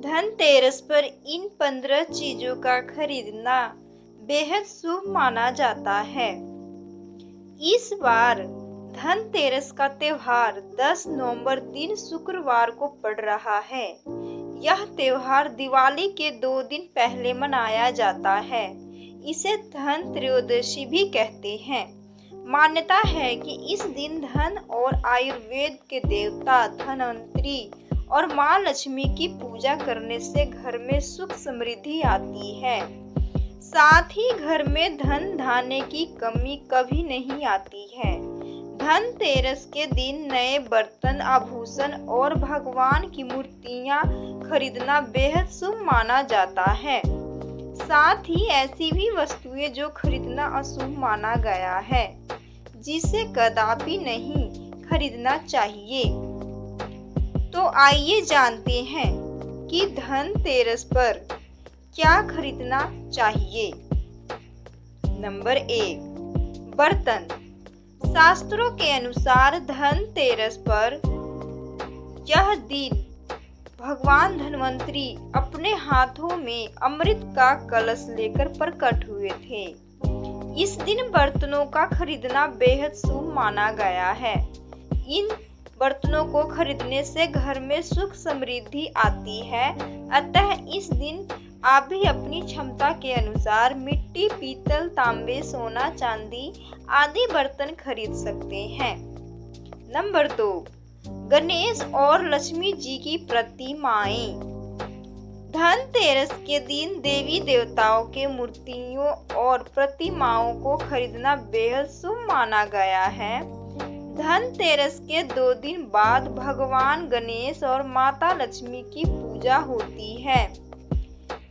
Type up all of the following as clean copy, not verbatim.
धनतेरस पर इन 15 चीजों का खरीदना बेहद शुभ माना जाता है। इस बार धनतेरस का त्योहार 10 नवंबर दिन शुक्रवार को पड़ रहा है। यह त्योहार दिवाली के 2 दिन पहले मनाया जाता है। इसे धन त्रयोदशी भी कहते हैं। मान्यता है कि इस दिन धन और आयुर्वेद के देवता धनवंतरी और माँ लक्ष्मी की पूजा करने से घर में सुख समृद्धि आती है। साथ ही घर में धन धान्य की कमी कभी नहीं आती है। धनतेरस के दिन नए बर्तन, आभूषण और भगवान की मूर्तियां खरीदना बेहद शुभ माना जाता है। साथ ही ऐसी भी वस्तुएं जो खरीदना अशुभ माना गया है, जिसे कदापि नहीं खरीदना चाहिए। तो आइए जानते हैं कि धनतेरस पर क्या खरीदना चाहिए। नंबर 1, बर्तन। शास्त्रों के अनुसार धनतेरस पर यह दिन भगवान धनवंतरी अपने हाथों में अमृत का कलश लेकर प्रकट हुए थे। इस दिन बर्तनों का खरीदना बेहद शुभ माना गया है। इन बर्तनों को खरीदने से घर में सुख समृद्धि आती है। अतः इस दिन आप भी अपनी क्षमता के अनुसार मिट्टी, पीतल, तांबे, सोना, चांदी आदि बर्तन खरीद सकते हैं। नंबर 2, गणेश और लक्ष्मी जी की प्रतिमाएं। धनतेरस के दिन देवी देवताओं के मूर्तियों और प्रतिमाओं को खरीदना बेहद शुभ माना गया है। धनतेरस के 2 दिन बाद भगवान गणेश और माता लक्ष्मी की पूजा होती है।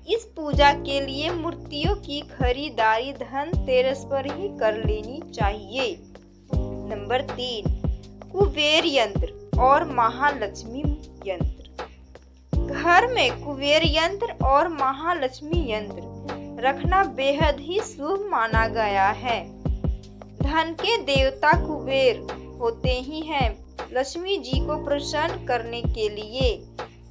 इस पूजा के लिए मूर्तियों की खरीदारी धनतेरस पर ही कर लेनी चाहिए। नंबर 3, कुबेर यंत्र और महालक्ष्मी यंत्र। घर में कुबेर यंत्र और महालक्ष्मी यंत्र रखना बेहद ही शुभ माना गया है। धन के देवता कुबेर होते ही हैं। लक्ष्मी जी को प्रसन्न करने के लिए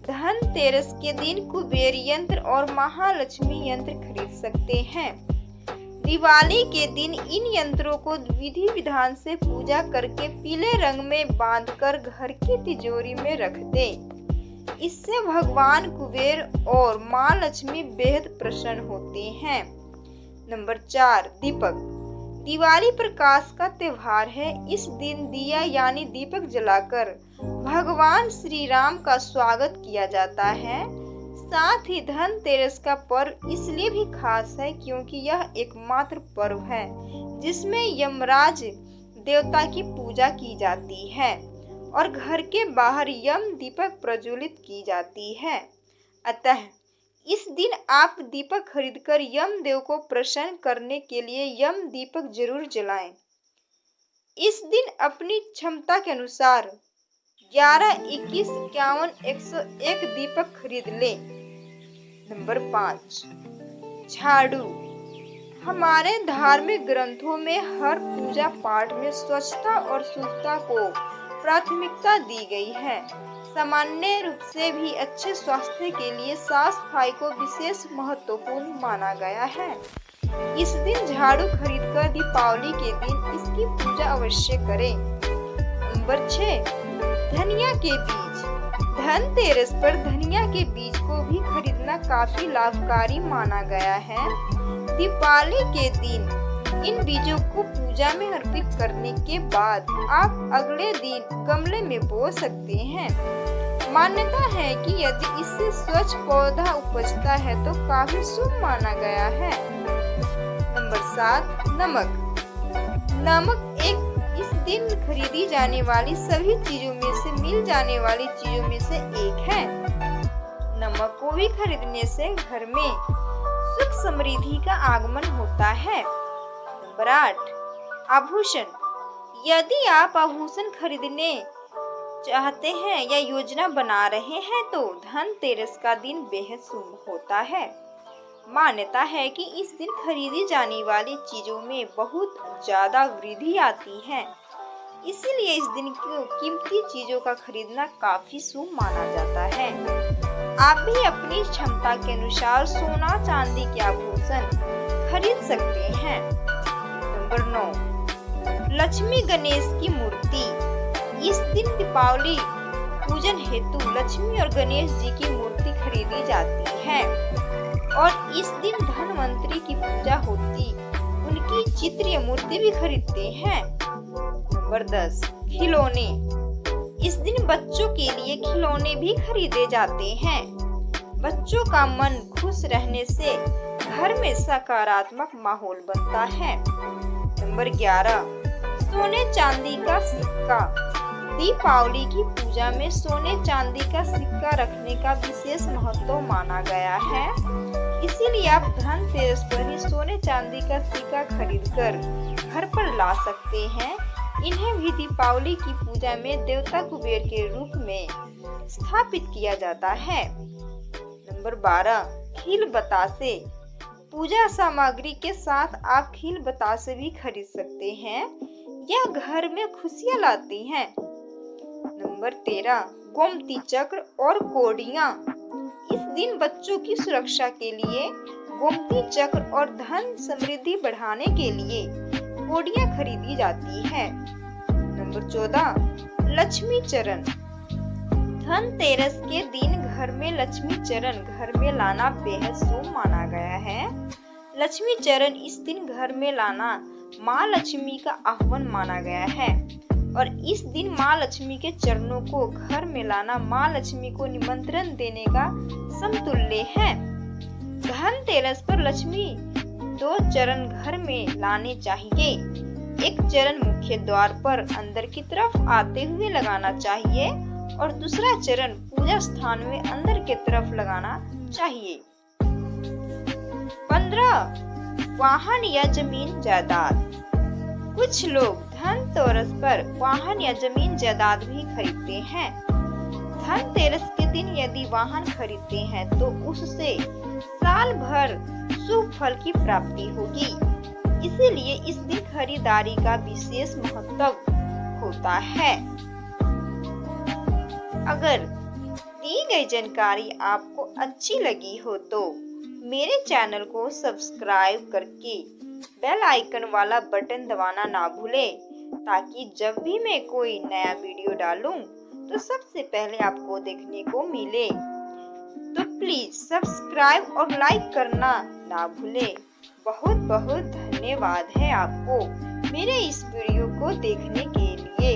धनतेरस के दिन कुबेर यंत्र और महालक्ष्मी यंत्र खरीद सकते हैं। दिवाली के दिन इन यंत्रों को विधि विधान से पूजा करके पीले रंग में बांधकर घर की तिजोरी में रख दें। इससे भगवान कुबेर और माँ लक्ष्मी बेहद प्रसन्न होते हैं। नंबर 4, दीपक। दिवाली प्रकाश का त्योहार है। इस दिन दिया यानी दीपक जलाकर भगवान श्री राम का स्वागत किया जाता है। साथ ही धनतेरस का पर्व इसलिए भी खास है क्योंकि यह एकमात्र पर्व है जिसमें यमराज देवता की पूजा की जाती है और घर के बाहर यम दीपक प्रज्वलित की जाती है। अतः इस दिन आप दीपक खरीदकर यम देव को प्रसन्न करने के लिए यम दीपक जरूर जलाएं। इस दिन अपनी क्षमता के अनुसार 11, 21, 51, 101 दीपक खरीद लें। नंबर 5, झाड़ू। हमारे धार्मिक ग्रंथों में हर पूजा पाठ में स्वच्छता और शुद्धता को प्राथमिकता दी गई है। सामान्य रूप से भी अच्छे स्वास्थ्य के लिए साफ सफाई को विशेष महत्वपूर्ण माना गया है। इस दिन झाड़ू खरीदकर दीपावली के दिन इसकी पूजा अवश्य करें। नंबर 6, धनिया के बीज। धनतेरस पर धनिया के बीज को भी खरीदना काफी लाभकारी माना गया है। दीपावली के दिन इन बीजों को पूजा में अर्पित करने के बाद आप अगले दिन गमले में बो सकते हैं। मान्यता है कि यदि इससे स्वच्छ पौधा उपजता है तो काफी शुभ माना गया है। नंबर 7, नमक। नमक इस दिन खरीदी जाने वाली सभी चीजों में से मिल जाने वाली चीजों में से एक है। नमक को भी खरीदने से घर में सुख समृद्धि का आगमन होता है। नंबर 8, आभूषण। यदि आप आभूषण खरीदने चाहते हैं या योजना बना रहे हैं तो धनतेरस का दिन बेहद शुभ होता है। मान्यता है कि इस दिन खरीदी जाने वाली चीजों में बहुत ज्यादा वृद्धि आती है। इसीलिए इस दिन कीमती चीजों का खरीदना काफी शुभ माना जाता है। आप भी अपनी क्षमता के अनुसार सोना चांदी के आभूषण खरीद सकते हैं। नंबर 9, लक्ष्मी गणेश की मूर्ति। इस दिन दीपावली पूजन हेतु लक्ष्मी और गणेश जी की मूर्ति खरीदी जाती है और इस दिन धनवंतरी की पूजा होती, उनकी चित्र या मूर्ति भी खरीदते हैं। नंबर 10, खिलौने। इस दिन बच्चों के लिए खिलौने भी खरीदे जाते हैं। बच्चों का मन खुश रहने से घर में सकारात्मक माहौल बनता है। नंबर 11, सोने चांदी का सिक्का। दीपावली की पूजा में सोने चांदी का सिक्का रखने का विशेष महत्व माना गया है, इसीलिए आप धनतेरस पर ही सोने चांदी का सिक्का खरीदकर घर पर ला सकते हैं। इन्हें भी दीपावली की पूजा में देवता कुबेर के रूप में स्थापित किया जाता है। नंबर 12, खील बतासे। पूजा सामग्री के साथ आप खील बतासे भी खरीद सकते हैं, यह घर में खुशियां लाती हैं। नंबर 13, गोमती चक्र और कोड़ियाँ। इस दिन बच्चों की सुरक्षा के लिए गोमती चक्र और धन समृद्धि बढ़ाने के लिए कोड़ियाँ खरीदी जाती है। नंबर 14, लक्ष्मी चरण। धनतेरस के दिन घर में लक्ष्मी चरण घर में लाना बेहद शुभ माना गया है। लक्ष्मी चरण इस दिन घर में लाना माँ लक्ष्मी का आह्वान माना गया है और इस दिन माँ लक्ष्मी के चरणों को घर में लाना माँ लक्ष्मी को निमंत्रण देने का समतुल्य है। धनतेरस पर लक्ष्मी 2 चरण घर में लाने चाहिए। एक चरण मुख्य द्वार पर अंदर की तरफ आते हुए लगाना चाहिए और दूसरा चरण पूजा स्थान में अंदर की तरफ लगाना चाहिए। 15, वाहन या जमीन जायदाद। कुछ लोग धनतेरस पर वाहन या जमीन जायदाद भी खरीदते हैं। धनतेरस के दिन यदि वाहन खरीदते हैं तो उससे साल भर शुभ फल की प्राप्ति होगी, इसीलिए इस दिन खरीदारी का विशेष महत्व होता है। अगर दी गई जानकारी आपको अच्छी लगी हो तो मेरे चैनल को सब्सक्राइब करके बेल आइकन वाला बटन दबाना ना भूलें, ताकि जब भी मैं कोई नया वीडियो डालूं तो सबसे पहले आपको देखने को मिले। तो प्लीज सब्सक्राइब और लाइक करना ना भूलें। बहुत बहुत धन्यवाद है आपको मेरे इस वीडियो को देखने के लिए।